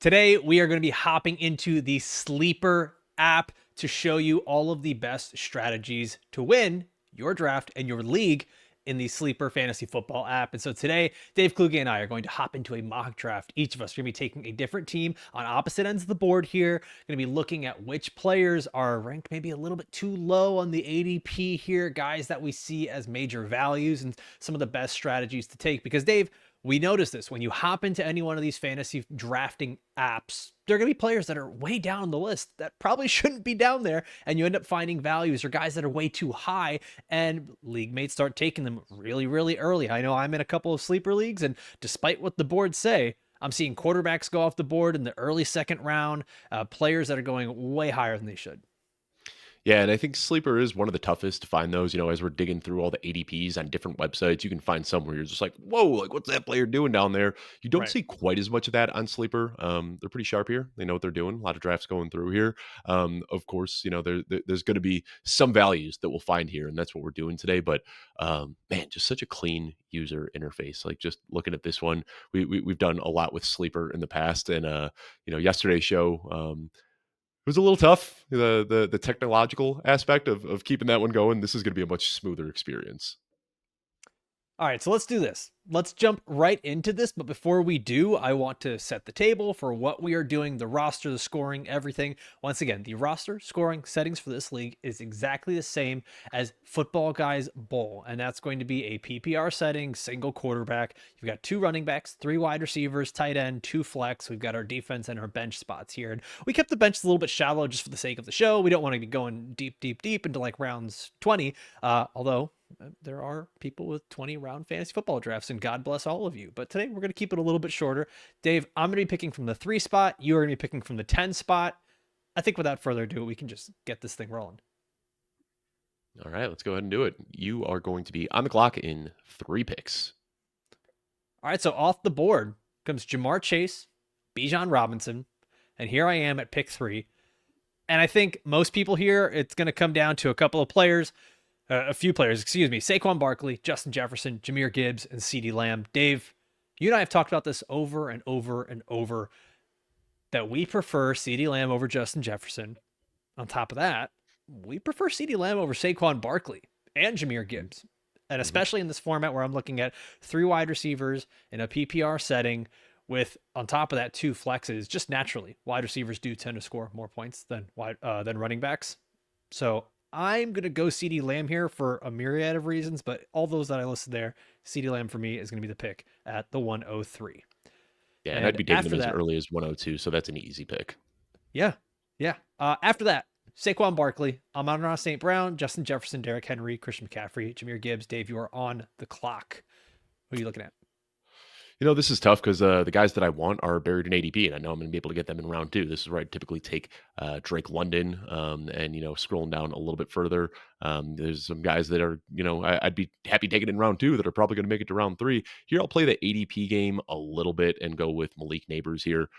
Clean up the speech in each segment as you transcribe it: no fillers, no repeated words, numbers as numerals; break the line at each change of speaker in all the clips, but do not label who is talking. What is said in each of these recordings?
Today, we are going to be hopping into the Sleeper app to show you all of the best strategies to win your draft and your league in the Sleeper Fantasy Football app. And so today, Dave Kluge and I are going to hop into a mock draft. Each of us are going to be taking a different team on opposite ends of the board here. Going to be looking at which players are ranked maybe a little bit too low on the ADP here, guys that we see as major values and some of the best strategies to take. Because Dave, we notice this when you hop into any one of these fantasy drafting apps, there are going to be players that are way down the list that probably shouldn't be down there. And you end up finding values or guys that are way too high, and league mates start taking them really, really early. I know I'm in a couple of sleeper leagues, and despite what the boards say, I'm seeing quarterbacks go off the board in the early second round, players that are going way higher than they should.
Yeah, and I think Sleeper is one of the toughest to find those. As we're digging through all the ADPs on different websites, you can find some where you're just like, whoa, like what's that player doing down there? You don't
Right.
see quite as much of that on Sleeper. They're pretty sharp here. They know what they're doing. A lot of drafts going through here. Of course, there's going to be some values that we'll find here, and that's what we're doing today. But man, just such a clean user interface. Like just looking at this one, we've done a lot with Sleeper in the past, and yesterday's show. It was a little tough, the technological aspect of keeping that one going. This is going to be a much smoother experience.
All right, so let's do this. Let's jump right into this. But before we do, I want to set the table for what we are doing, the roster, the scoring, everything. Once again, the roster scoring settings for this league is exactly the same as Football Guys Bowl. And that's going to be a PPR setting, single quarterback. You've got 2 running backs, 3 wide receivers, tight end, 2 flex. We've got our defense and our bench spots here. And we kept the bench a little bit shallow just for the sake of the show. We don't want to be going deep, deep, deep into like rounds 20. Although there are people with 20 round fantasy football drafts, and God bless all of you. But today we're going to keep it a little bit shorter. Dave, I'm going to be picking from the 3 spot. You are going to be picking from the 10 spot. I think without further ado, we can just get this thing rolling.
All right, let's go ahead and do it. You are going to be on the clock in 3 picks.
All right, so off the board comes Jamar Chase, Bijan Robinson, and here I am at pick 3. And I think most people here, it's going to come down to a couple of players. A few players, excuse me, Saquon Barkley, Justin Jefferson, Jahmyr Gibbs, and CeeDee Lamb. Dave, you and I have talked about this over and over and over that we prefer CeeDee Lamb over Justin Jefferson. On top of that, we prefer CeeDee Lamb over Saquon Barkley and Jahmyr Gibbs. And
Mm-hmm.
especially in this format where I'm looking at 3 wide receivers in a PPR setting with, on top of that, 2 flexes, just naturally, wide receivers do tend to score more points than running backs. So I'm going to go CeeDee Lamb here for a myriad of reasons, but all those that I listed there, CeeDee Lamb for me is going to be the pick at the 103.
Yeah, and I'd
And
be taking
after
them as
that,
early as 102, so that's an easy pick.
yeah, yeah. After that, Saquon Barkley, Amon-Ra St. Brown, Justin Jefferson, Derrick Henry, Christian McCaffrey, Jahmyr Gibbs. Dave, you are on the clock. What are you looking at?
This is tough because the guys that I want are buried in ADP, and I know I'm going to be able to get them in round 2. This is where I typically take Drake London, and scrolling down a little bit further, there's some guys that are, I'd be happy taking in round 2 that are probably going to make it to round 3. Here, I'll play the ADP game a little bit and go with Malik Neighbors here.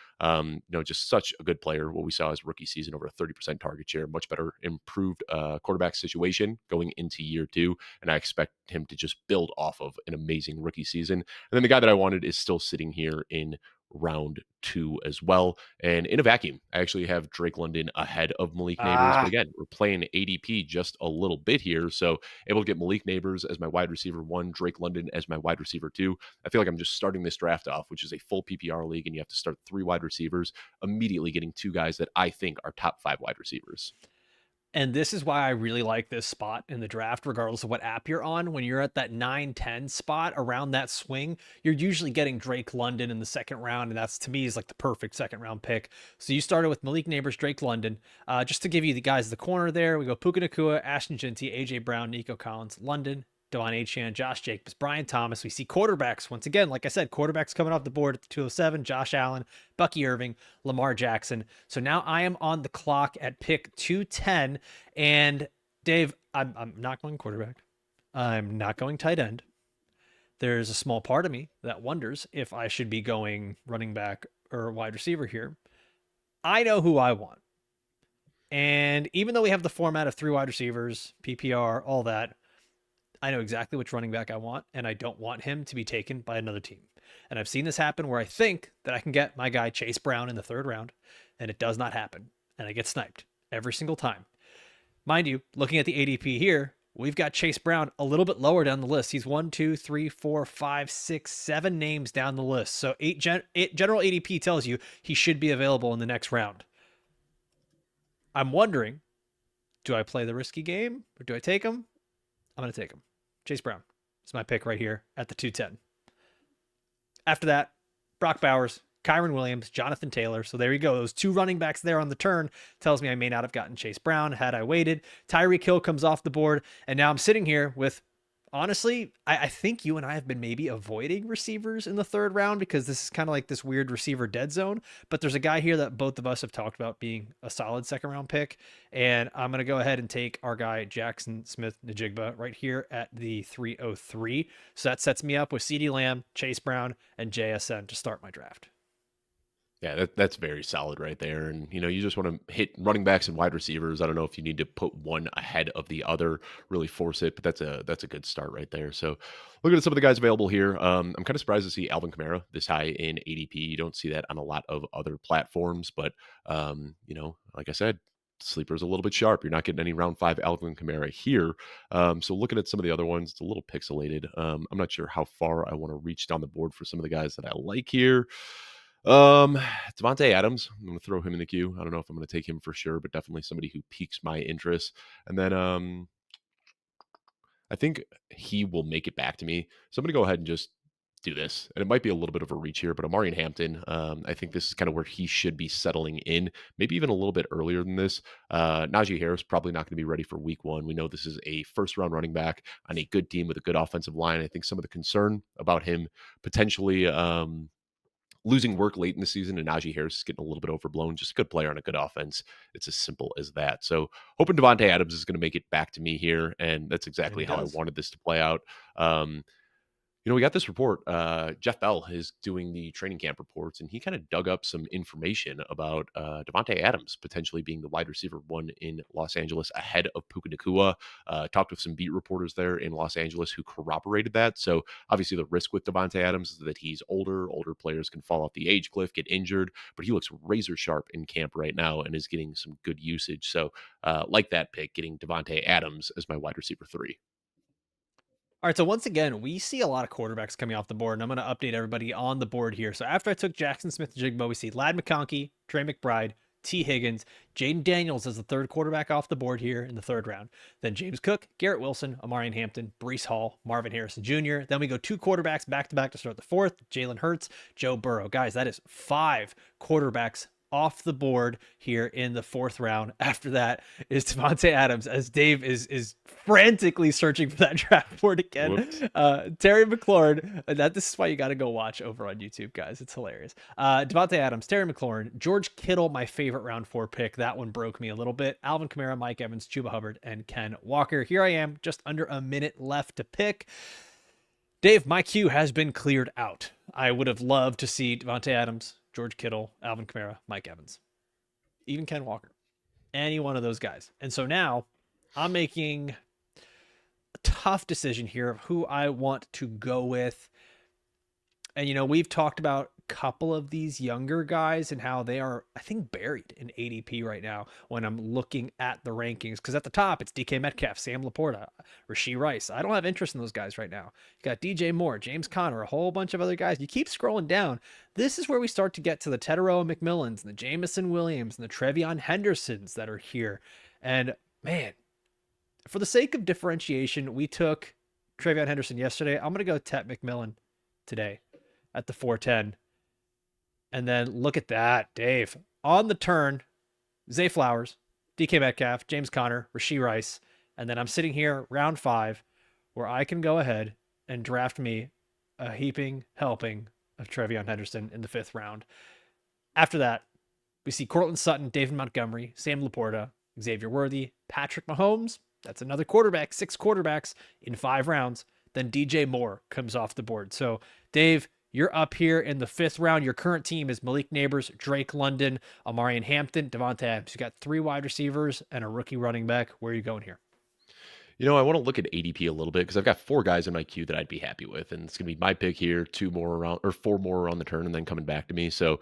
Just such a good player. What we saw his rookie season, over a 30% target share, much better, improved quarterback situation going into year 2, and I expect him to just build off of an amazing rookie season. And then the guy that I wanted is still sitting here in round 2 as well. And in a vacuum, I actually have Drake London ahead of Malik Neighbors. But
Ah,
again, we're playing ADP just a little bit here. So able to get Malik Neighbors as my wide receiver 1, Drake London as my wide receiver 2. I feel like I'm just starting this draft off, which is a full PPR league, and you have to start 3 wide receivers, immediately getting 2 guys that I think are top 5 wide receivers.
and this is why I really like this spot in the draft, regardless of what app you're on. When you're at that 9-10 spot around that swing, you're usually getting Drake London in the second round. And that's, to me, is like the perfect second round pick. So you started with Malik Neighbors, Drake London. Just to give you the guys the corner there, we go Puka Nakua, Ashton Jinty, AJ Brown, Nico Collins, London, Devon Achane, Josh Jacobs, Brian Thomas. We see quarterbacks once again. Like I said, quarterbacks coming off the board at the 207. Josh Allen, Bucky Irving, Lamar Jackson. So now I am on the clock at pick 210. And Dave, I'm not going quarterback. I'm not going tight end. There's a small part of me that wonders if I should be going running back or wide receiver here. I know who I want. And even though we have the format of 3 wide receivers, PPR, all that, I know exactly which running back I want, and I don't want him to be taken by another team. And I've seen this happen where I think that I can get my guy Chase Brown in the third round, and it does not happen. And I get sniped every single time. Mind you, looking at the ADP here, we've got Chase Brown a little bit lower down the list. He's 1, 2, 3, 4, 5, 6, 7 names down the list. So general ADP tells you he should be available in the next round. I'm wondering, do I play the risky game or do I take him? I'm going to take him. Chase Brown is my pick right here at the 210. After that, Brock Bowers, Kyron Williams, Jonathan Taylor. So there you go. Those two running backs there on the turn tells me I may not have gotten Chase Brown had I waited. Tyreek Hill comes off the board. And now I'm sitting here with, honestly, I think you and I have been maybe avoiding receivers in the third round because this is kind of like this weird receiver dead zone. But there's a guy here that both of us have talked about being a solid second round pick. And I'm going to go ahead and take our guy, Jackson Smith-Njigba, right here at the 303. So that sets me up with CeeDee Lamb, Chase Brown, and JSN to start my draft.
Yeah, that's very solid right there. And, you just want to hit running backs and wide receivers. I don't know if you need to put one ahead of the other, really force it, but that's a good start right there. So looking at some of the guys available here, I'm kind of surprised to see Alvin Kamara this high in ADP. You don't see that on a lot of other platforms, but, like I said, sleeper's a little bit sharp. You're not getting any round 5 Alvin Kamara here. So looking at some of the other ones, it's a little pixelated. I'm not sure how far I want to reach down the board for some of the guys that I like here. Devontae Adams, I'm going to throw him in the queue. I don't know if I'm going to take him for sure, but definitely somebody who piques my interest. And then I think he will make it back to me. So I'm going to go ahead and just do this. And it might be a little bit of a reach here, but Amari Hampton, I think this is kind of where he should be settling in, maybe even a little bit earlier than this. Najee Harris probably not going to be ready for week 1. We know this is a first round running back on a good team with a good offensive line. I think some of the concern about him potentially losing work late in the season and Najee Harris is getting a little bit overblown. Just a good player on a good offense. It's as simple as that. So hoping Devontae Adams is going to make it back to me here. And that's exactly how I wanted this to play out. We got this report. Jeff Bell is doing the training camp reports, and he kind of dug up some information about Devontae Adams potentially being the wide receiver 1 in Los Angeles ahead of Puka Nacua. Talked with some beat reporters there in Los Angeles who corroborated that. So obviously the risk with Devontae Adams is that he's older. Older players can fall off the age cliff, get injured, but he looks razor sharp in camp right now and is getting some good usage. So like that pick, getting Devontae Adams as my wide receiver 3.
All right, so once again, we see a lot of quarterbacks coming off the board, and I'm going to update everybody on the board here. So after I took Jackson Smith-Njigba, we see Ladd McConkey, Trey McBride, T. Higgins, Jaden Daniels as the third quarterback off the board here in the third round. Then James Cook, Garrett Wilson, Amari Hampton, Breece Hall, Marvin Harrison Jr. Then we go 2 quarterbacks back-to-back to start the fourth, Jalen Hurts, Joe Burrow. Guys, that is 5 quarterbacks off the board here in the fourth round. After that is Devontae Adams, as Dave is frantically searching for that draft board again. Terry McLaurin, this is why you got to go watch over on YouTube, guys. It's hilarious. Devontae Adams, Terry McLaurin, George Kittle, my favorite round 4 pick. That one broke me a little bit. Alvin Kamara, Mike Evans, Chuba Hubbard, and Ken Walker. Here I am, just under a minute left to pick. Dave, my queue has been cleared out. I would have loved to see Devontae Adams, George Kittle, Alvin Kamara, Mike Evans, even Ken Walker, any one of those guys. And so now I'm making a tough decision here of who I want to go with. And, we've talked about a couple of these younger guys and how they are, I think, buried in ADP right now when I'm looking at the rankings. Because at the top, it's DK Metcalf, Sam Laporta, Rashee Rice. I don't have interest in those guys right now. You got DJ Moore, James Conner, a whole bunch of other guys. You keep scrolling down. This is where we start to get to the Tetairoa McMillans and the Jamison Williams and the Trevion Hendersons that are here. And, man, for the sake of differentiation, we took Trevion Henderson yesterday. I'm going to go Tet McMillan today at the 410. And then look at that, Dave. On the turn, Zay Flowers, DK Metcalf, James Conner, Rashee Rice. And then I'm sitting here, round 5, where I can go ahead and draft me a heaping helping of Trevion Henderson in the 5th round. After that, we see Cortland Sutton, David Montgomery, Sam Laporta, Xavier Worthy, Patrick Mahomes. That's another quarterback, 6 quarterbacks in 5 rounds. Then DJ Moore comes off the board. So, Dave, you're up here in the 5th round. Your current team is Malik Neighbors, Drake London, Amari Hampton, Devontae Adams. You got 3 wide receivers and a rookie running back. Where are you going here?
I want to look at ADP a little bit because I've got four guys in my queue that I'd be happy with, and it's going to be my pick here, two more around or four more around the turn, and then coming back to me. So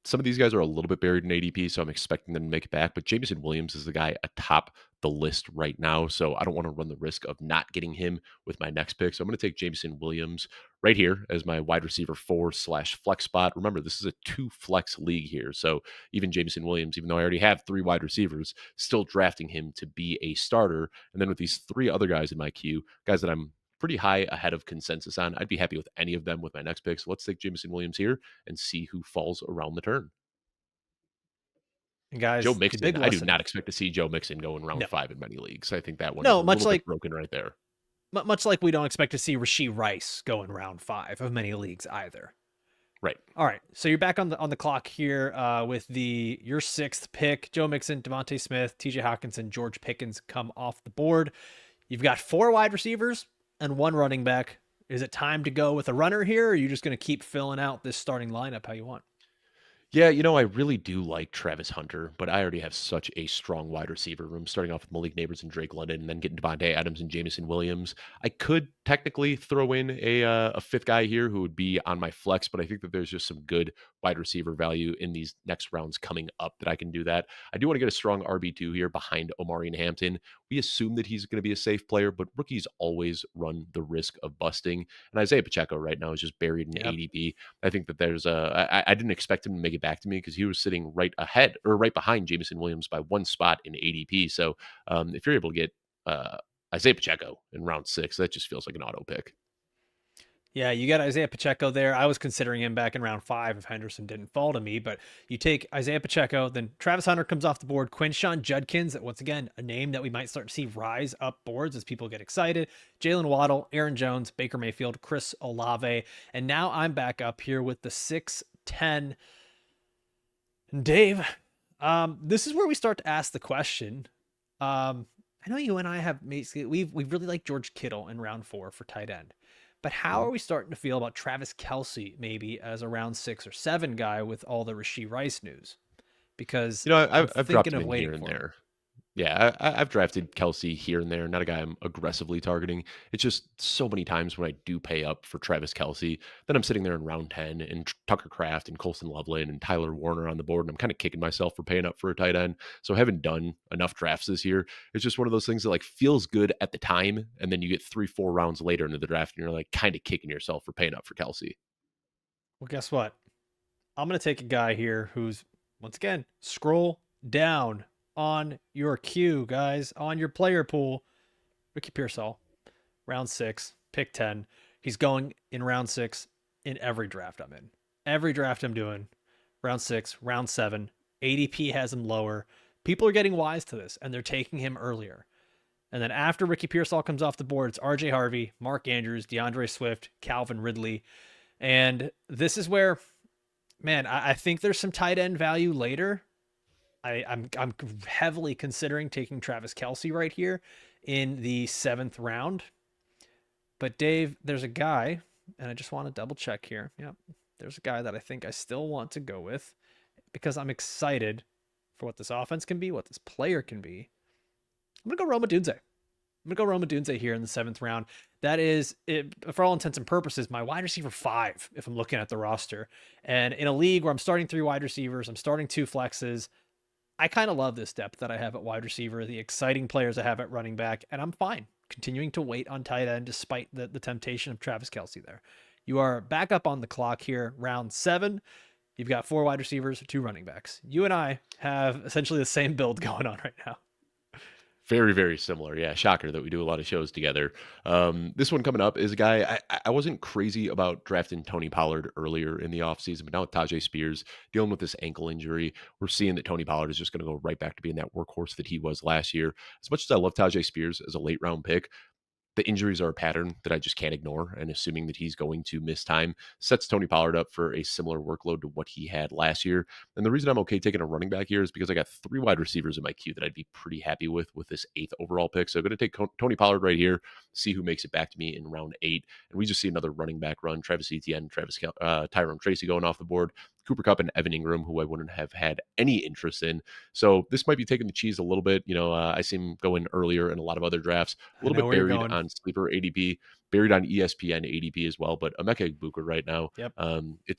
some of these guys are a little bit buried in ADP, so I'm expecting them to make it back. But Jameson Williams is the guy atop the list right now, so I don't want to run the risk of not getting him with my next pick. So I'm going to take Jameson Williams right here as my wide receiver 4/flex spot. Remember, this is a two flex league here, so even Jameson Williams, even though I already have three wide receivers, still drafting him to be a starter. And then with these three other guys in my queue, guys that I'm pretty high ahead of consensus on, I'd be happy with any of them with my next pick. So let's take Jameson Williams here and see who falls around the turn.
And
Joe
guys, the
Mixon,
big
I do
lesson.
not expect to see Joe Mixon go in round
No,
five in many leagues. I think that one is a
no,
little bit broken right there.
much like we don't expect to see Rashee Rice go in round 5 of many leagues either.
Right.
All right, so you're back on the clock here with your sixth pick. Joe Mixon, Devontae Smith, T.J. Hawkinson, George Pickens come off the board. You've got 4 wide receivers and 1 running back. Is it time to go with a runner here, or are you just going to keep filling out this starting lineup how you want?
Yeah, I really do like Travis Hunter, but I already have such a strong wide receiver room, starting off with Malik Neighbors and Drake London, and then getting Devontae Adams and Jameson Williams. I could technically throw in a fifth guy here who would be on my flex, but I think that there's just some good wide receiver value in these next rounds coming up that I can do that. I do want to get a strong RB2 here behind Omari and Hampton. We assume that he's going to be a safe player, but rookies always run the risk of busting. And Isaiah Pacheco right now is just buried in
Yep.
ADP. I think that I didn't expect him to make it back to me because he was sitting right ahead or right behind Jameson Williams by one spot in ADP. So if you're able to get uh, Isaiah Pacheco in round 6, that just feels like an auto pick.
Yeah, you got Isaiah Pacheco there. I was considering him back in round 5 if Henderson didn't fall to me, but you take Isaiah Pacheco, then Travis Hunter comes off the board. Quinshawn Judkins, once again, a name that we might start to see rise up boards as people get excited. Jalen Waddle, Aaron Jones, Baker Mayfield, Chris Olave. And now I'm back up here with the 6-10. And Dave, this is where we start to ask the question. I know you and I have basically we've really liked George Kittle in round 4 for tight end. But how
Mhm.
are we starting to feel about Travis Kelsey maybe as a round 6 or 7 guy with all the Rashee Rice news? Because I'm
I've dropped
thinking
him
of
in here
waiting
and
for him.
there. Yeah, I've drafted Kelsey here and there. Not a guy I'm aggressively targeting. It's just so many times when I do pay up for Travis Kelsey, then I'm sitting there in round 10 and Tucker Craft and Colson Loveland and Tyler Warner on the board. And I'm kind of kicking myself for paying up for a tight end. So I haven't done enough drafts this year. It's just one of those things that like feels good at the time. And then you get 3, 4 rounds later into the draft and you're like kind of kicking yourself for paying up for Kelsey.
Well, guess what? I'm going to take a guy here who's, once again, scroll down on your queue, guys, on your player pool. Ricky Pearsall, round 6, pick 10. He's going in round 6 in every draft I'm in. Every draft I'm doing, round 6, round 7. ADP has him lower. People are getting wise to this, and they're taking him earlier. And then after Ricky Pearsall comes off the board, it's RJ Harvey, Mark Andrews, DeAndre Swift, Calvin Ridley. And this is where, man, I think there's some tight end value later. I'm heavily considering taking Travis Kelsey right here in the 7th round. But Dave, there's a guy, and I just want to double check here. Yep, there's a guy that I think I still want to go with because I'm excited for what this offense can be, what this player can be. I'm gonna go Roma Dunze. I'm gonna go Roma Dunze here in the 7th round. That is, it, for all intents and purposes, my wide receiver 5 if I'm looking at the roster. And in a league where I'm starting 3 wide receivers, I'm starting 2 flexes. I kind of love this depth that I have at wide receiver, the exciting players I have at running back, and I'm fine continuing to wait on tight end despite the temptation of Travis Kelsey there. You are back up on the clock here, round 7. You've got 4 wide receivers, 2 running backs. You and I have essentially the same build going on right now.
Very, very similar. Yeah, shocker that we do a lot of shows together. This one coming up is a guy I wasn't crazy about drafting Tony Pollard earlier in the offseason, but now with Tajay Spears dealing with this ankle injury, we're seeing that Tony Pollard is just going to go right back to being that workhorse that he was last year. As much as I love Tajay Spears as a late round pick, the injuries are a pattern that I just can't ignore. And assuming that he's going to miss time sets Tony Pollard up for a similar workload to what he had last year. And the reason I'm okay taking a running back here is because I got 3 wide receivers in my queue that I'd be pretty happy with this 8th overall pick. So I'm going to take Tony Pollard right here, see who makes it back to me in round 8. And we just see another running back run. Travis Etienne, Tyrone Tracy going off the board. Cooper Cup and Evan Ingram, who I wouldn't have had any interest in. So this might be taking the cheese a little bit. I see him going earlier in a lot of other drafts, a
I
little
know
bit
where you're
buried
going.
on sleeper ADP, buried on ESPN ADP as well. But Emeka Egbuka right now,
Yep.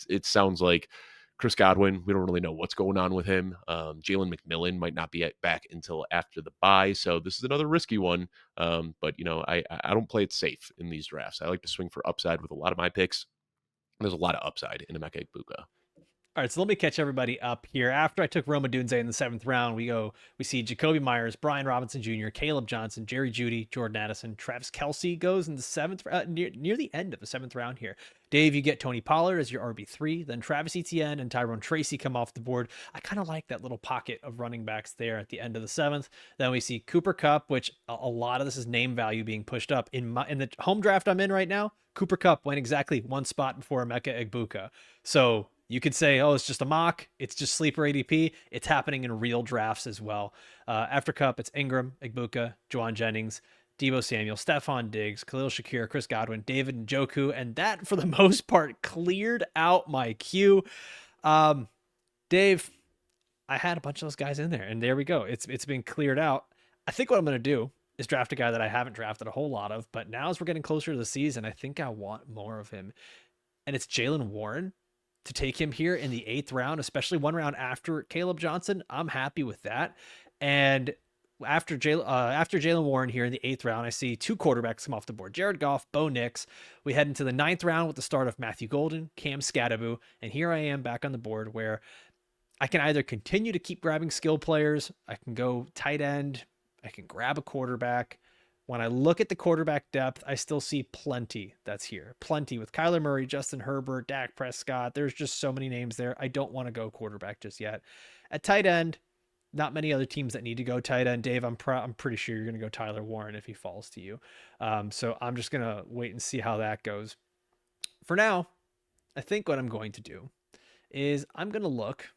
it sounds like Chris Godwin, we don't really know what's going on with him. Jalen McMillan might not be back until after the bye, so this is another risky one. But I don't play it safe in these drafts. I like to swing for upside with a lot of my picks. There's a lot of upside in Emeka Egbuka.
All right, so let me catch everybody up here. After I took Roma Dunze in the 7th round, we see Jacoby Myers, Brian Robinson Jr., Caleb Johnson, Jerry Judy, Jordan Addison, Travis Kelsey goes in the seventh, near the end of the 7th round here. Dave, you get Tony Pollard as your RB3, then Travis Etienne and Tyrone Tracy come off the board. I kind of like that little pocket of running backs there at the end of the 7th. Then we see Cooper Cup, which a lot of this is name value being pushed up. In the home draft I'm in right now, Cooper Cup went exactly one spot before Emeka Egbuka. So you could say, oh, it's just a mock. It's just sleeper ADP. It's happening in real drafts as well. After Cup, it's Ingram, Egbuka, Juwan Jennings, Debo Samuel, Stephon Diggs, Khalil Shakir, Chris Godwin, David Njoku, and that, for the most part, cleared out my queue. Dave, I had a bunch of those guys in there, and there we go. It's been cleared out. I think what I'm going to do is draft a guy that I haven't drafted a whole lot of, but now as we're getting closer to the season, I think I want more of him. And it's Jalen Warren. To take him here in the 8th round, especially one round after Caleb Johnson, I'm happy with that. And after Jalen Warren here in the 8th round, I see 2 quarterbacks come off the board: Jared Goff, Bo Nix. We head into the 9th round with the start of Matthew Golden, Cam Scadaboo, and here I am back on the board where I can either continue to keep grabbing skill players, I can go tight end, I can grab a quarterback. When I look at the quarterback depth, I still see plenty that's here. Plenty with Kyler Murray, Justin Herbert, Dak Prescott. There's just so many names there. I don't want to go quarterback just yet. At tight end, not many other teams that need to go tight end. Dave, I'm pretty sure you're going to go Tyler Warren if he falls to you. So I'm just going to wait and see how that goes. For now, I think what I'm going to do is I'm going to look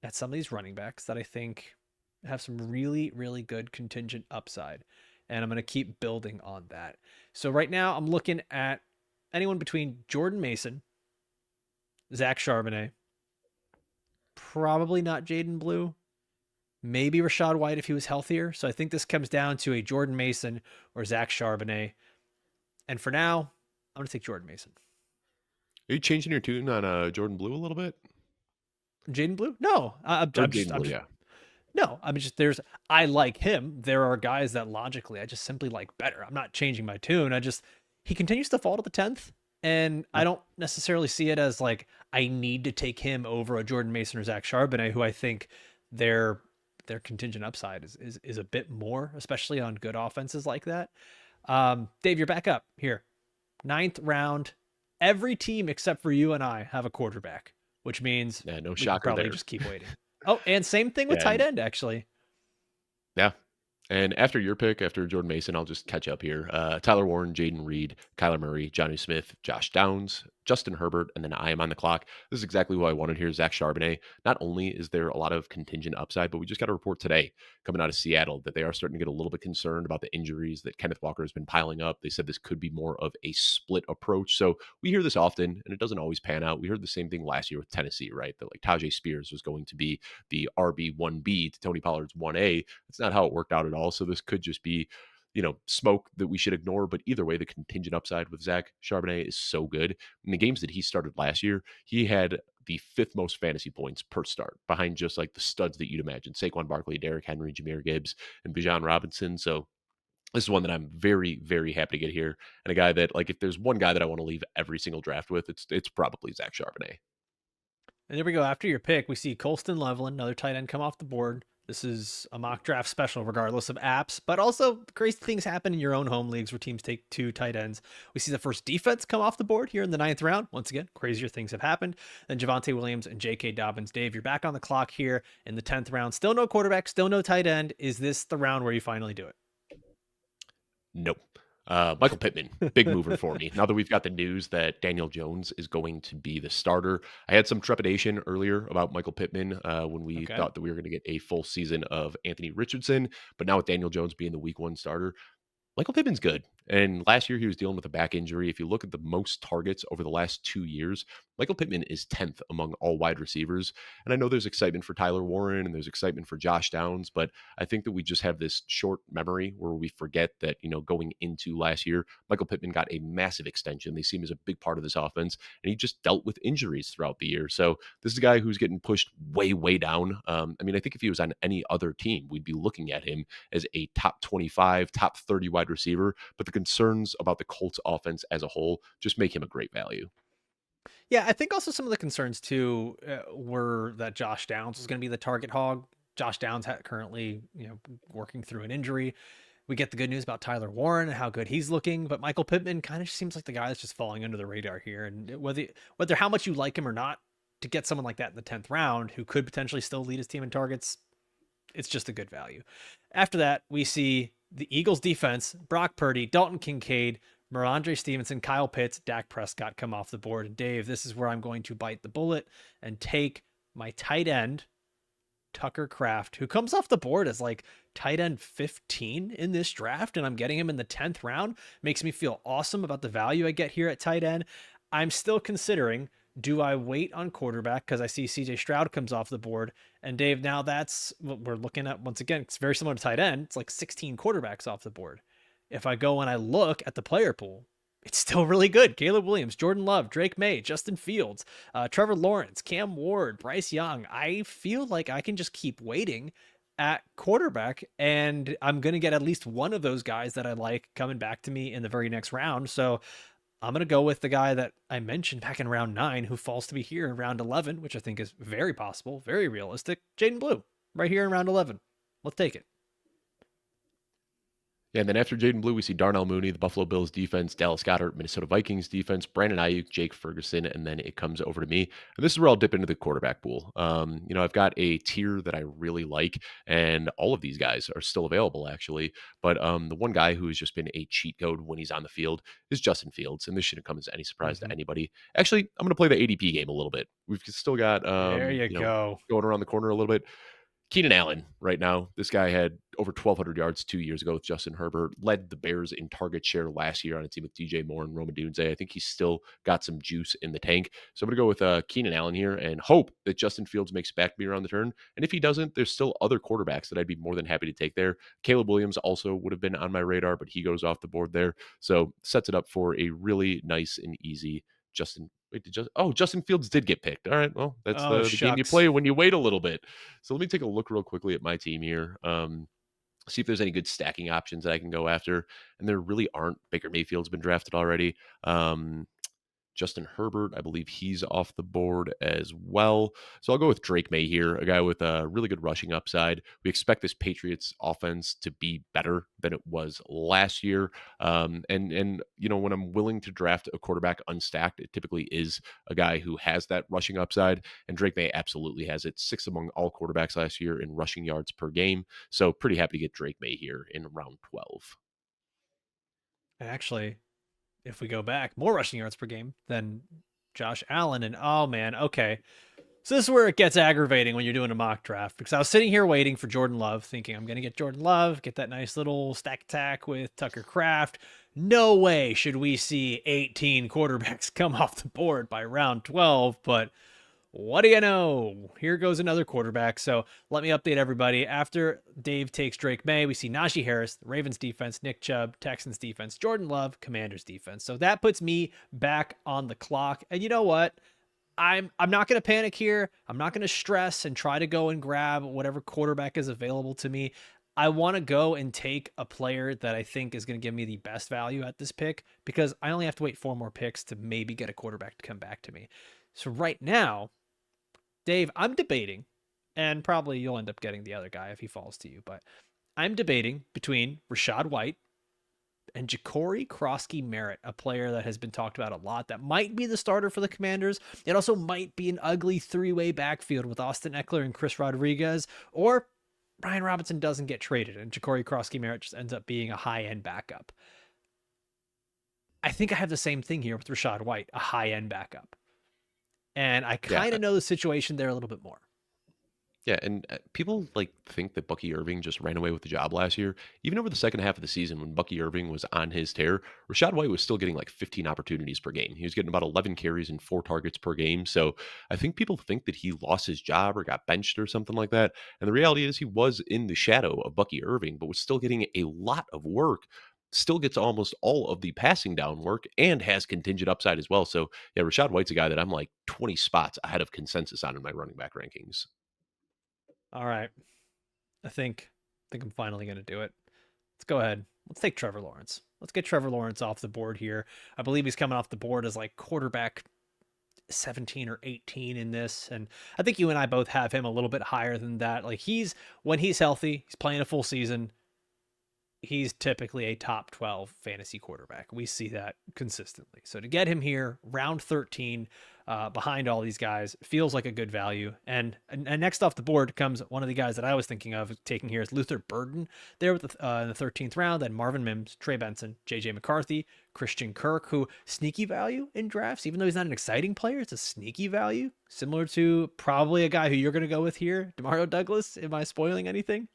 at some of these running backs that I think have some really, really good contingent upside. And I'm going to keep building on that. So right now I'm looking at anyone between Jordan Mason, Zach Charbonnet, probably not Jaden Blue, maybe Rashad White if he was healthier. So I think this comes down to a Jordan Mason or Zach Charbonnet. And for now, I'm going to take Jordan Mason.
Are you changing your tune on Jordan Blue a little bit?
Jaden Blue? No,
Or
I'm just,
Jaden
I'm
Blue,
just,
yeah.
no, I mean, I like him. There are guys that logically I just simply like better. I'm not changing my tune. He continues to fall to the 10th. And I don't necessarily see it as like I need to take him over a Jordan Mason or Zach Charbonnet, who I think their contingent upside is a bit more, especially on good offenses like that. Dave, you're back up here. 9th round. Every team except for you and I have a quarterback, which means
Yeah, no
we could
shocker
probably
there.
just keep waiting. Oh, and same thing with
Yeah,
tight end, actually.
yeah. And after your pick, after Jordan Mason, I'll just catch up here. Tyler Warren, Jaden Reed, Kyler Murray, Johnny Smith, Josh Downs, Justin Herbert, and then I am on the clock. This is exactly who I wanted here, Zach Charbonnet. Not only is there a lot of contingent upside, but we just got a report today coming out of Seattle that they are starting to get a little bit concerned about the injuries that Kenneth Walker has been piling up. They said this could be more of a split approach. So we hear this often, and it doesn't always pan out. We heard the same thing last year with Tennessee, right? That like Tajay Spears was going to be the RB1B to Tony Pollard's 1A. That's not how it worked out at all. So this could just be, smoke that we should ignore. But either way, the contingent upside with Zach Charbonnet is so good. In the games that he started last year, he had the 5th most fantasy points per start, behind just like the studs that you'd imagine: Saquon Barkley, Derrick Henry, Jameer Gibbs, and Bijan Robinson. So this is one that I'm very, very happy to get here, and a guy that, like, if there's one guy that I want to leave every single draft with, it's probably Zach Charbonnet.
And there we go. After your pick, we see Colston Leveland, another tight end, come off the board. This is a mock draft special, regardless of apps, but also crazy things happen in your own home leagues where teams take 2 tight ends. We see the first defense come off the board here in the 9th round. Once again, crazier things have happened. Then Javonte Williams and J.K. Dobbins. Dave, you're back on the clock here in the 10th round. Still no quarterback, still no tight end. Is this the round where you finally do
Nope. Michael Pittman, big mover for me. Now that we've got the news that Daniel Jones is going to be the starter, I had some trepidation earlier about Michael Pittman when we
Okay.
thought that we were going to get a full season of Anthony Richardson. But now with Daniel Jones being the week 1 starter, Michael Pittman's good. And last year, he was dealing with a back injury. If you look at the most targets over the last 2 years, Michael Pittman is 10th among all wide receivers. And I know there's excitement for Tyler Warren and there's excitement for Josh Downs, but I think that we just have this short memory where we forget that, going into last year, Michael Pittman got a massive extension. They see him as a big part of this offense, and he just dealt with injuries throughout the year. So this is a guy who's getting pushed way, way down. I mean, I think if he was on any other team, we'd be looking at him as a top 25, top 30 wide receiver. But the concerns about the Colts offense as a whole just make him a great value.
Yeah, I think also some of the concerns too were that Josh Downs was going to be the target hog. Josh Downs currently, working through an injury. We get the good news about Tyler Warren and how good he's looking, but Michael Pittman kind of seems like the guy that's just falling under the radar here. And whether how much you like him or not, to get someone like that in the 10th round who could potentially still lead his team in targets, it's just a good value. After that, we see the Eagles defense, Brock Purdy, Dalton Kincaid, Marandre Stevenson, Kyle Pitts, Dak Prescott come off the board. And Dave, this is where I'm going to bite the bullet and take my tight end, Tucker Kraft, who comes off the board as like tight end 15 in this draft, and I'm getting him in the 10th round. Makes me feel awesome about the value I get here at tight end. I'm still considering, do I wait on quarterback because I see CJ Stroud comes off the board? And Dave, now that's what we're looking at once again. It's very similar to tight end. It's like 16 quarterbacks off the board. If I go and I look at the player pool, it's still really good. Caleb Williams, Jordan Love, Drake May, Justin Fields, Trevor Lawrence, Cam Ward, Bryce Young. I feel like I can just keep waiting at quarterback, and I'm going to get at least one of those guys that I like coming back to me in the very next round. So I'm going to go with the guy that I mentioned back in round 9 who falls to be here in round 11, which I think is very possible, very realistic. Jaden Blue, right here in round 11. Let's take it.
Yeah, and then after Jaden Blue, we see Darnell Mooney, the Buffalo Bills defense, Dallas Goedert, Minnesota Vikings defense, Brandon Ayuk, Jake Ferguson, and then it comes over to me. And this is where I'll dip into the quarterback pool. I've got a tier that I really like, and all of these guys are still available, actually. But the one guy who has just been a cheat code when he's on the field is Justin Fields, and this shouldn't come as any surprise to
Mm-hmm.
anybody. Actually, I'm going to play the ADP game a little bit. We've still got,
There you go.
going around the corner a little bit. Keenan Allen right now. This guy had over 1,200 yards 2 years ago with Justin Herbert, led the Bears in target share last year on a team with DJ Moore and Roma Dunze. I think he's still got some juice in the tank. So I'm going to go with Keenan Allen here and hope that Justin Fields makes back to me around the turn. And if he doesn't, there's still other quarterbacks that I'd be more than happy to take there. Caleb Williams also would have been on my radar, but he goes off the board there. So sets it up for a really nice and easy Justin. Wait, Justin Fields did get picked. All right, well, that's
Oh,
the game you
shucks.
play when you wait a little bit. So let me take a look real quickly at my team here. See if there's any good stacking options that I can go after. And there really aren't. Baker Mayfield's been drafted already. Justin Herbert, I believe he's off the board as well. So I'll go with Drake May here, a guy with a really good rushing upside. We expect this Patriots offense to be better than it was last year. And when I'm willing to draft a quarterback unstacked, it typically is a guy who has that rushing upside. And Drake May absolutely has it. 6th among all quarterbacks last year in rushing yards per game. So pretty happy to get Drake May here in round 12.
Actually, if we go back, more rushing yards per game than Josh Allen. And oh man, okay. So this is where it gets aggravating when you're doing a mock draft, because I was sitting here waiting for Jordan Love, thinking I'm going to get Jordan Love, get that nice little stack attack with Tucker Kraft. No way should we see 18 quarterbacks come off the board by round 12, but what do you know? Here goes another quarterback. So let me update everybody. After Dave takes Drake May, we see Najee Harris, the Ravens defense, Nick Chubb, Texans defense, Jordan Love, Commanders defense. So that puts me back on the clock. And you know what? I'm not going to panic here. I'm not going to stress and try to go and grab whatever quarterback is available to me. I want to go and take a player that I think is going to give me the best value at this pick, because I only have to wait 4 more picks to maybe get a quarterback to come back to me. So right now, Dave, I'm debating, and probably you'll end up getting the other guy if he falls to you, but I'm debating between Rashad White and Ja'Cory Krosky Merritt, a player that has been talked about a lot, that might be the starter for the Commanders. It also might be an ugly 3-way backfield with Austin Eckler and Chris Rodriguez, or Brian Robinson doesn't get traded and Ja'Cory Krosky Merritt just ends up being a high-end backup. I think I have the same thing here with Rashad White, a high-end backup. And I
Yeah,
kind of know the situation there a little bit more.
Yeah, and people like think that Bucky Irving just ran away with the job last year. Even over the second half of the season, when Bucky Irving was on his tear, Rashad White was still getting like 15 opportunities per game. He was getting about 11 carries and 4 targets per game. So I think people think that he lost his job or got benched or something like that. And the reality is he was in the shadow of Bucky Irving, but was still getting a lot of work. Still gets almost all of the passing down work and has contingent upside as well. So yeah, Rashad White's a guy that I'm like 20 spots ahead of consensus on in my running back rankings.
All right. I think I'm finally going to do it. Let's go ahead. Let's take Trevor Lawrence. Let's get Trevor Lawrence off the board here. I believe he's coming off the board as like quarterback 17 or 18 in this. And I think you and I both have him a little bit higher than that. Like when he's healthy, he's playing a full season, he's typically a top 12 fantasy quarterback. We see that consistently. So to get him here, round 13, behind all these guys, feels like a good value. And next off the board comes one of the guys that I was thinking of taking here is Luther Burden there with in the 13th round. Then Marvin Mims, Trey Benson, JJ McCarthy, Christian Kirk, who sneaky value in drafts, even though he's not an exciting player, it's a sneaky value, similar to probably a guy who you're going to go with here, Demario Douglas. Am I spoiling anything?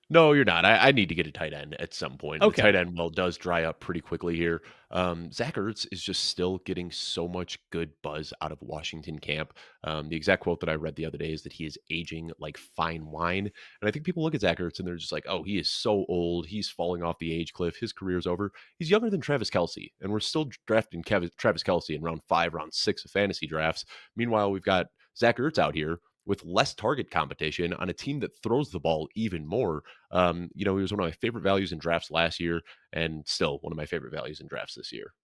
No, you're not. I need to get a tight end at some point. The tight
Okay.
end well does dry up pretty quickly here. Zach Ertz is just still getting so much good buzz out of Washington camp. The exact quote that I read the other day is that he is aging like fine wine. And I think people look at Zach Ertz and they're just like, oh, he is so old. He's falling off the age cliff. His career's over. He's younger than Travis Kelsey. And we're still drafting Travis Kelsey in round 5, round 6 of fantasy drafts. Meanwhile, we've got Zach Ertz out here with less target competition on a team that throws the ball even more. He was one of my favorite values in drafts last year and still one of my favorite values in drafts this year.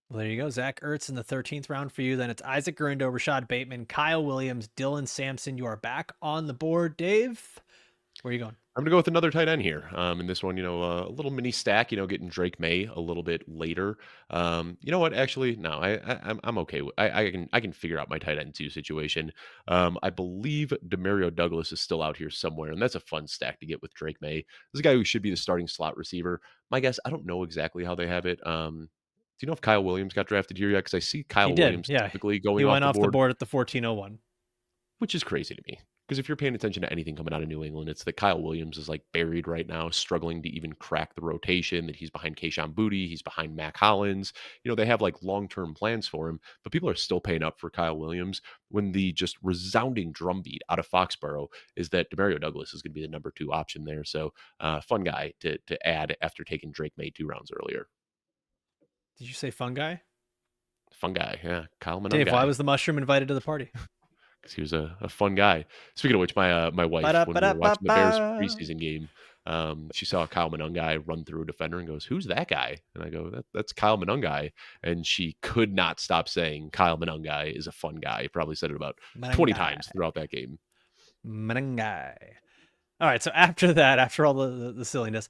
Well, there you go. Zach Ertz in the 13th round for you. Then it's Isaac Gurindo, Rashad Bateman, Kyle Williams, Dylan Sampson. You are back on the board. Dave, where are you going?
I'm gonna go with another tight end here. In this one, a little mini stack. Getting Drake May a little bit later. You know what? Actually, no. I'm okay. I can figure out my tight end two situation. I believe Demario Douglas is still out here somewhere, and that's a fun stack to get with Drake May. This is a guy who should be the starting slot receiver. My guess, I don't know exactly how they have it. Do you know if Kyle Williams got drafted here yet? Because I see
He
Kyle
did.
Williams
Yeah.
typically
He
going off
went
the
off the
board,
board at the 1401.
which is crazy to me. Because if you're paying attention to anything coming out of New England, it's that Kyle Williams is like buried right now, struggling to even crack the rotation, that he's behind Kayshon Boutte, he's behind Mac Hollins. They have like long-term plans for him, but people are still paying up for Kyle Williams when the just resounding drumbeat out of Foxborough is that Demario Douglas is going to be the number 2 option there. So fun guy to add after taking Drake May 2 rounds earlier.
Did you say fun guy?
Fun guy, yeah. Kyle
Dave, why
Monangai.
was the mushroom invited to the party?
Because he was a fun guy. Speaking of which, my wife, when we were watching the
Ba-da-ba-da-ba-ba.
Bears preseason game, she saw Kyle Monangai run through a defender and goes, "Who's that guy?" And I go, "That's Kyle Monangai." And she could not stop saying, "Kyle Monangai is a fun guy." Probably said it about 20
Manangai.
times throughout that game.
Manangai. All right, so after that, after all the silliness,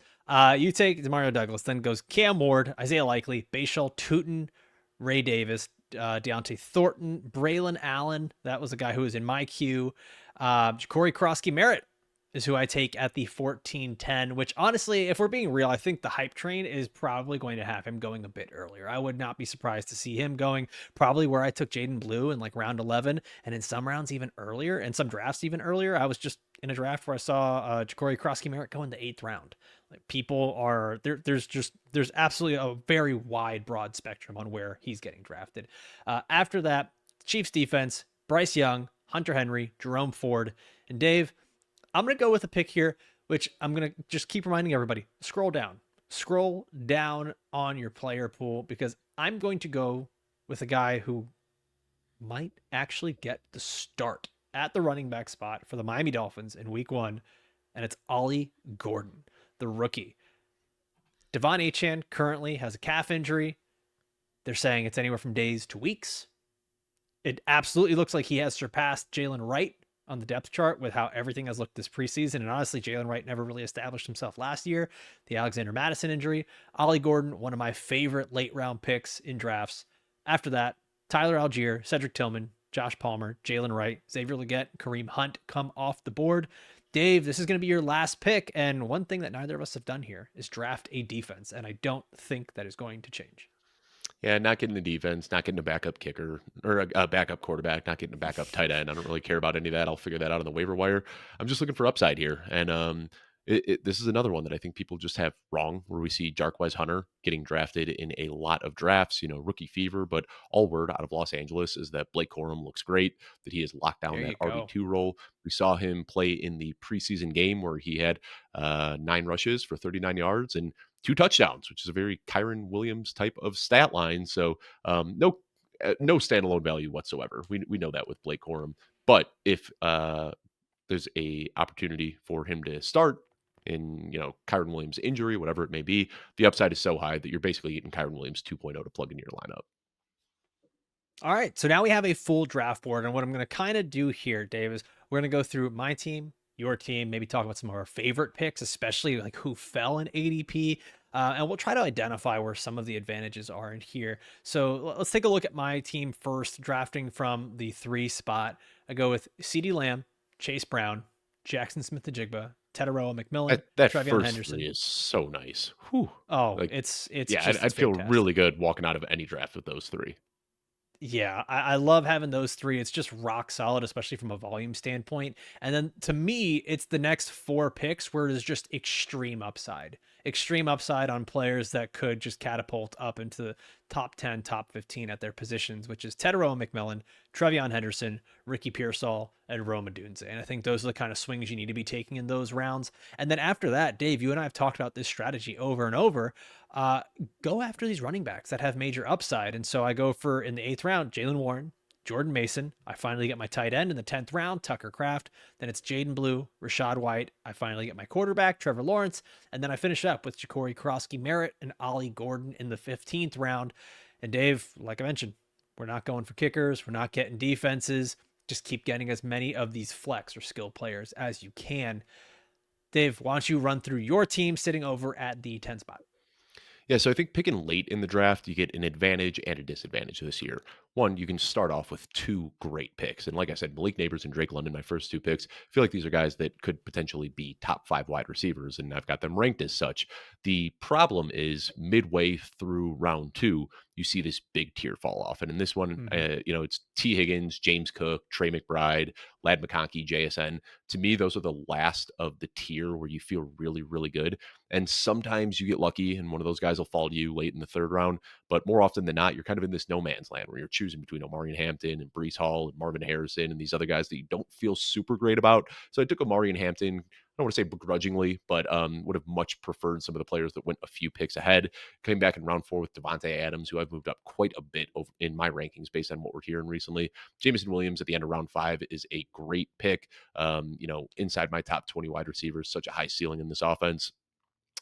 you take Demario Douglas, then goes Cam Ward, Isaiah Likely, Bashal Tootin, Ray Davis, Deontay Thornton, Braylon Allen. That was a guy who was in my queue. Corey Krosky Merritt is who I take at the 14-10, which honestly, if we're being real, I think the hype train is probably going to have him going a bit earlier. I would not be surprised to see him going probably where I took Jaden Blue in like round 11, and in some rounds even earlier, and some drafts even earlier. I was just in a draft where I saw Corey Krosky Merritt go in the 8th round. Like people are there. There's absolutely a very wide, broad spectrum on where he's getting drafted. After that, Chiefs defense: Bryce Young, Hunter Henry, Jerome Ford, and Dave. I'm going to go with a pick here, which I'm going to just keep reminding everybody, scroll down on your player pool, because I'm going to go with a guy who might actually get the start at the running back spot for the Miami Dolphins in week 1. And it's Ollie Gordon, the rookie. Devon Achane currently has a calf injury. They're saying it's anywhere from days to weeks. It absolutely looks like he has surpassed Jalen Wright on the depth chart with how everything has looked this preseason. And honestly, Jalen Wright never really established himself last year. The Alexander Madison injury. Ollie Gordon, one of my favorite late round picks in drafts. After that, Tyler Algier, Cedric Tillman, Josh Palmer, Jalen Wright, Xavier Legette, Kareem Hunt come off the board. Dave, this is going to be your last pick. And one thing that neither of us have done here is draft a defense. And I don't think that is going to change.
Yeah, not getting the defense, not getting a backup kicker or a backup quarterback, not getting a backup tight end. I don't really care about any of that. I'll figure that out on the waiver wire. I'm just looking for upside here, and this is another one that I think people just have wrong. Where we see Jarquez Hunter getting drafted in a lot of drafts, rookie fever. But all word out of Los Angeles is that Blake Corum looks great, that he has locked down
There
that
you
RB
go.
two role. We saw him play in the preseason game where he had 9 rushes for 39 yards and 2 touchdowns, which is a very Kyron Williams type of stat line. So no standalone value whatsoever. We know that with Blake Corum. But if there's a opportunity for him to start in Kyron Williams injury, whatever it may be, the upside is so high that you're basically getting Kyron Williams 2.0 to plug into your lineup.
All right, so now we have a full draft board, and what I'm going to kind of do here, Dave, is we're going to go through my team, your team, maybe talk about some of our favorite picks, especially like who fell in ADP, and we'll try to identify where some of the advantages are in here. So let's take a look at my team first, drafting from the 3 spot. I go with CeeDee Lamb, Chase Brown, Jackson Smith-Njigba, Teteroa McMillan,
That
Trevion
first three
Henderson.
is so nice. Whew.
Oh,
Like,
it's
yeah,
just
I'd
it's
feel really
fantastic.
good walking out of any draft with those three.
Yeah, I love having those 3. It's just rock solid, especially from a volume standpoint. And then to me, it's the next 4 picks where there's just extreme upside. Extreme upside on players that could just catapult up into the top 10, top 15 at their positions, which is Teteroa McMillan, Trevion Henderson, Ricky Pearsall, and Roma Dunze. And I think those are the kind of swings you need to be taking in those rounds. And then after that, Dave, you and I have talked about this strategy over and over. Uh, Go after these running backs that have major upside. And so I go for in the 8th round, Jalen Warren, Jordan Mason. I finally get my tight end in the 10th round, Tucker Kraft. Then it's Jaden Blue, Rashad White. I finally get my quarterback, Trevor Lawrence. And then I finish up with Ja'Cory Krosky Merritt and Ollie Gordon in the 15th round. And Dave, like I mentioned, we're not going for kickers. We're not getting defenses. Just keep getting as many of these flex or skill players as you can. Dave, why don't you run through your team sitting over at the 10 spot?
Yeah, so I think picking late in the draft, you get an advantage and a disadvantage this year. One, you can start off with 2 great picks. And like I said, Malik Neighbors and Drake London, my first 2 picks, I feel like these are guys that could potentially be top 5 wide receivers, and I've got them ranked as such. The problem is midway through round 2, you see this big tier fall off. And in this one,
Mm-hmm.
it's T. Higgins, James Cook, Trey McBride, Lad McConkey, JSN. To me, those are the last of the tier where you feel really, really good. And sometimes you get lucky and one of those guys will fall to you late in the 3rd round. But more often than not, you're kind of in this no man's land where you're choosing between Omarion Hampton and Brees Hall and Marvin Harrison and these other guys that you don't feel super great about. So I took Omarion Hampton. I don't want to say begrudgingly, but would have much preferred some of the players that went a few picks ahead. Came back in round 4 with Devontae Adams, who I've moved up quite a bit over in my rankings based on what we're hearing recently. Jameson Williams at the end of round 5 is a great pick. Inside my top 20 wide receivers, such a high ceiling in this offense.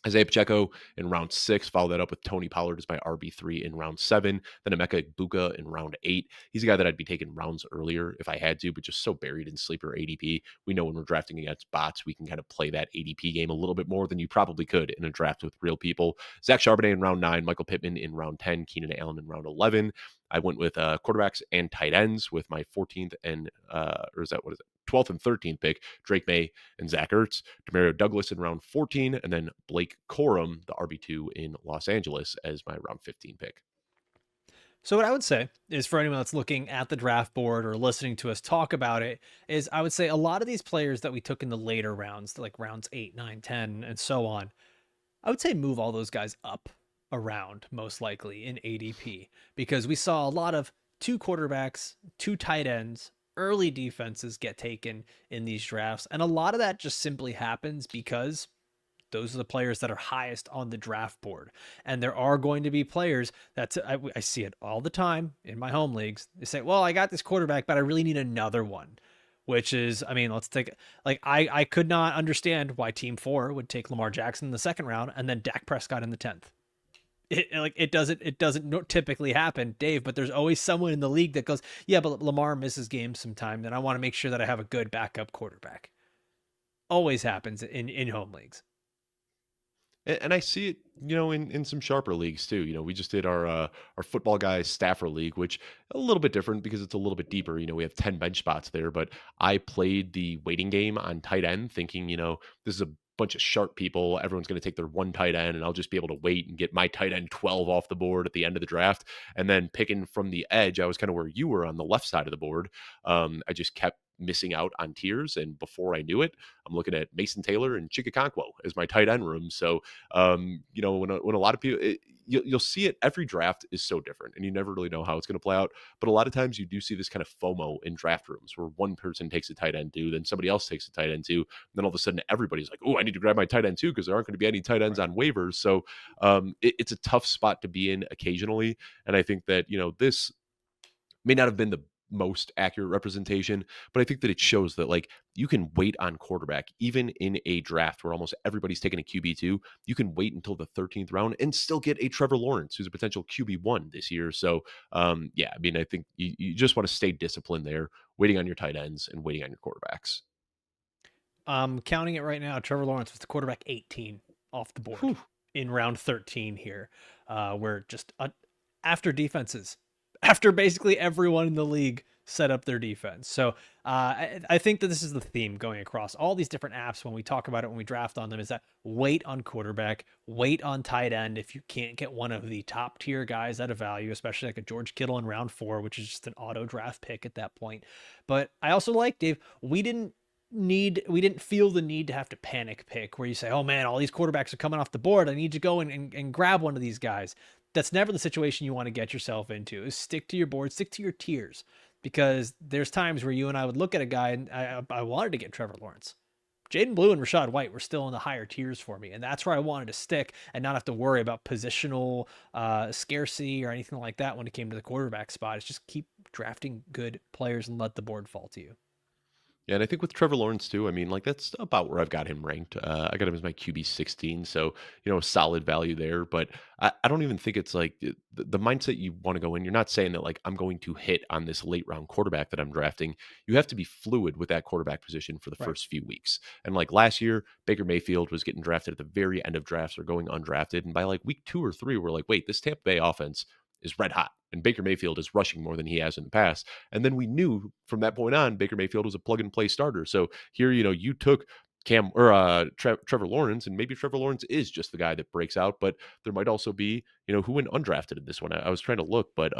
Isaiah Pacheco in round 6. Follow that up with Tony Pollard as my RB3 in round 7. Then Emeka Egbuka in round 8. He's a guy that I'd be taking rounds earlier if I had to, but just so buried in sleeper ADP. We know when we're drafting against bots, we can kind of play that ADP game a little bit more than you probably could in a draft with real people. Zach Charbonnet in round 9. Michael Pittman in round 10. Keenan Allen in round 11. I went with quarterbacks and tight ends with my 14th and, or is that, what is it? 12th and 13th pick, Drake May and Zach Ertz. Demario Douglas in round 14, and then Blake Corum, the RB2 in Los Angeles, as my round 15 pick.
So what I would say is for anyone that's looking at the draft board or listening to us talk about it is I would say a lot of these players that we took in the later rounds, like rounds 8, 9, 10, and so on, I would say move all those guys up around most likely in ADP because we saw a lot of 2 quarterbacks, 2 tight ends, early defenses get taken in these drafts. And a lot of that just simply happens because those are the players that are highest on the draft board. And there are going to be players I see it all the time in my home leagues. They say, well, I got this quarterback, but I really need another one. Which is, I mean, let's take like I could not understand why Team 4 would take Lamar Jackson in the 2nd round and then Dak Prescott in the 10th. It doesn't typically happen, Dave. But there's always someone in the league that goes, yeah, but Lamar misses games sometime, and I want to make sure that I have a good backup quarterback. Always happens in home leagues.
And I see it, in some sharper leagues too. We just did our football guys staffer league, which a little bit different because it's a little bit deeper. We have 10 bench spots there, but I played the waiting game on tight end, thinking, this is a bunch of sharp people. Everyone's going to take their one tight end, and I'll just be able to wait and get my tight end 12 off the board at the end of the draft. And then picking from the edge, I was kind of where you were on the left side of the board. I just kept missing out on tiers. And before I knew it, I'm looking at Mason Taylor and Chikakonkwo as my tight end room. So, when a lot of people, you'll see it, every draft is so different and you never really know how it's going to play out. But a lot of times you do see this kind of FOMO in draft rooms where one person takes a tight end two, then somebody else takes a tight end two. And then all of a sudden everybody's like, oh, I need to grab my tight end two because there aren't going to be any tight ends
Right.
on waivers. So it's a tough spot to be in occasionally. And I think that, this may not have been the most accurate representation, but I think that it shows that like you can wait on quarterback even in a draft where almost everybody's taking a QB2. You can wait until the 13th round and still get a Trevor Lawrence who's a potential QB1 this year. So yeah, I mean, I think you just want to stay disciplined there, waiting on your tight ends and waiting on your quarterbacks.
Counting it right now, Trevor Lawrence was the quarterback 18 off the board
Whew.
in round 13 here. Where just after defenses, after basically everyone in the league set up their defense. So I think that this is the theme going across all these different apps when we talk about it, when we draft on them, is that wait on quarterback, wait on tight end. If you can't get one of the top tier guys at a value, especially like a George Kittle in round 4, which is just an auto draft pick at that point. But I also like, Dave, we didn't feel the need to have to panic pick where you say, oh man, all these quarterbacks are coming off the board, I need to go and grab one of these guys. That's never the situation you want to get yourself into. Is stick to your board, stick to your tiers, because there's times where you and I would look at a guy and I wanted to get Trevor Lawrence. Jaden Blue and Rashad White were still in the higher tiers for me, and that's where I wanted to stick and not have to worry about positional scarcity or anything like that when it came to the quarterback spot. It's just keep drafting good players and let the board fall to you.
Yeah, and I think with Trevor Lawrence too, I mean, like that's about where I've got him ranked. I got him as my QB 16, so solid value there. But I don't even think it's like the mindset you want to go in. You're not saying that like I'm going to hit on this late round quarterback that I'm drafting. You have to be fluid with that quarterback position for the
Right.
first few weeks. And like last year, Baker Mayfield was getting drafted at the very end of drafts or going undrafted, and by like week 2 or 3, we're like, wait, this Tampa Bay offense is red hot. And Baker Mayfield is rushing more than he has in the past. And then we knew from that point on, Baker Mayfield was a plug and play starter. So here, you took Cam or Trevor Lawrence, and maybe Trevor Lawrence is just the guy that breaks out. But there might also be, who went undrafted in this one. I was trying to look, but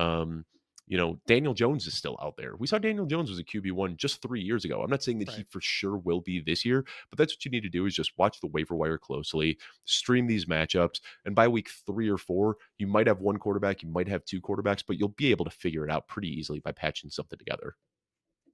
Daniel Jones is still out there. We saw Daniel Jones was a QB1 just 3 years ago. I'm not saying that he
Right.
for sure will be this year, but that's what you need to do is just watch the waiver wire closely, stream these matchups, and by week 3 or 4, you might have one quarterback, you might have two quarterbacks, but you'll be able to figure it out pretty easily by patching something together.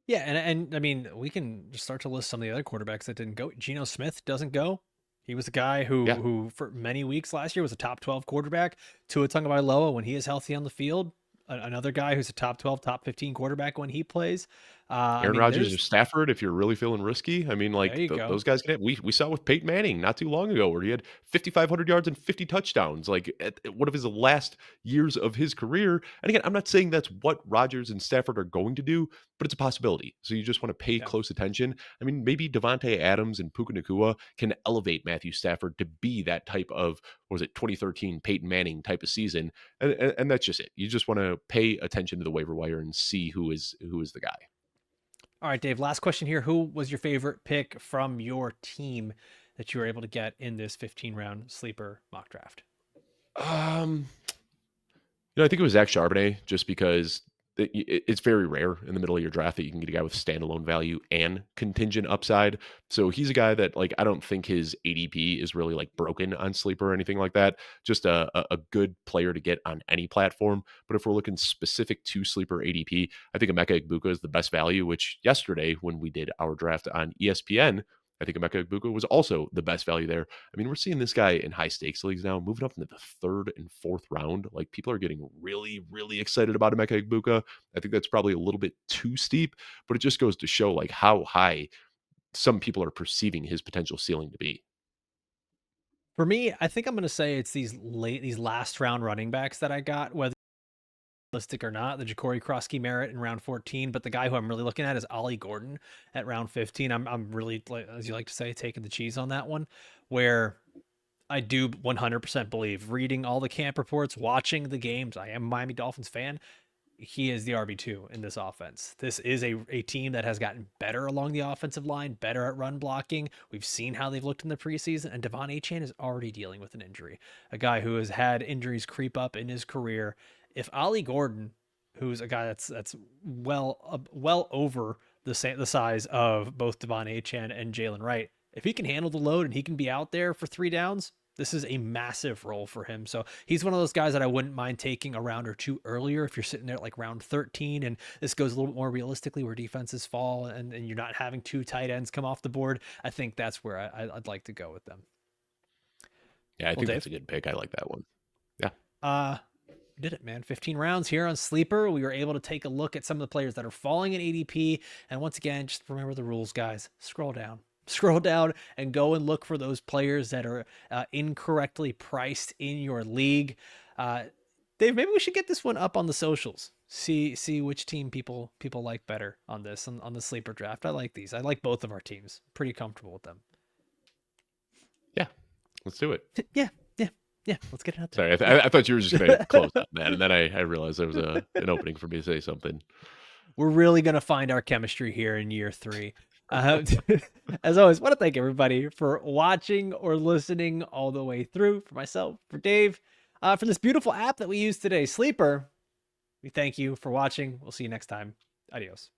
Yeah, and I mean, we can just start to list some of the other quarterbacks that didn't go. Geno Smith doesn't go. He was a guy who
Yeah,
who for many weeks last year was a top 12 quarterback. Tua Tagovailoa, when he is healthy on the field, another guy who's a top 12, top 15 quarterback when he plays. I
Aaron
mean,
Rodgers or
there's
Stafford, if you're really feeling risky. I mean,
there
like
you go.
those guys can have, we saw with Peyton Manning not too long ago, where he had 5,500 yards and 50 touchdowns, like at one of his last years of his career. And again, I'm not saying that's what Rodgers and Stafford are going to do, but it's a possibility. So you just want to pay
Yeah.
close attention. I mean, maybe Devontae Adams and Puka Nakua can elevate Matthew Stafford to be that type of, what was it, 2013 Peyton Manning type of season, and that's just it. You just want to pay attention to the waiver wire and see who is the guy.
All right, Dave, last question here. Who was your favorite pick from your team that you were able to get in this 15 round sleeper mock draft?
Um, I think it was Zach Charbonnet, just because it's very rare in the middle of your draft that you can get a guy with standalone value and contingent upside. So he's a guy that like I don't think his ADP is really like broken on sleeper or anything like that. Just a good player to get on any platform. But if we're looking specific to sleeper ADP, I think Emeka Egbuka is the best value. Which yesterday when we did our draft on ESPN, I think Emeka Egbuka was also the best value there. I mean, we're seeing this guy in high stakes leagues now, moving up into the third and fourth round. Like people are getting really, really excited about Emeka Egbuka. I think that's probably a little bit too steep, but it just goes to show like how high some people are perceiving his potential ceiling to be.
For me, I think I'm going to say it's these last round running backs that I got, whether realistic or not, the Ja'Cory Krosky Merritt in round 14, but the guy who I'm really looking at is Ollie Gordon at round 15. I'm really, as you like to say, taking the cheese on that one, where I do 100% believe, reading all the camp reports, watching the games, I am a Miami Dolphins fan. he is the RB2 in this offense. This is a team that has gotten better along the offensive line, better at run blocking. We've seen how they've looked in the preseason, and Devon Achane is already dealing with an injury. A guy who has had injuries creep up in his career. If Ollie Gordon, who's a guy that's well over the size of both Devon Achane and Jalen Wright, if he can handle the load and he can be out there for 3 downs, this is a massive role for him. So he's one of those guys that I wouldn't mind taking a round or two earlier if you're sitting there at like round 13 and this goes a little bit more realistically where defenses fall and you're not having 2 tight ends come off the board. I think that's where I'd like to go with them.
Yeah, I
Well,
think
Dave,
that's a good pick. I like that one. Yeah.
we did it, man. 15 rounds here on Sleeper. We were able to take a look at some of the players that are falling in ADP. And once again, just remember the rules, guys. Scroll down and go and look for those players that are incorrectly priced in your league. Dave, maybe we should get this one up on the socials. See which team people like better on this on the sleeper draft. I like these. I like both of our teams. Pretty comfortable with them.
Yeah. Let's do it.
Yeah. Let's get it out there.
Sorry, I thought you were just going to close up, man. And then I realized there was an opening for me to say something.
We're really gonna find our chemistry here in year 3. As always, want to thank everybody for watching or listening all the way through. For myself, for Dave, for this beautiful app that we use today, Sleeper. We thank you for watching. We'll see you next time. Adios.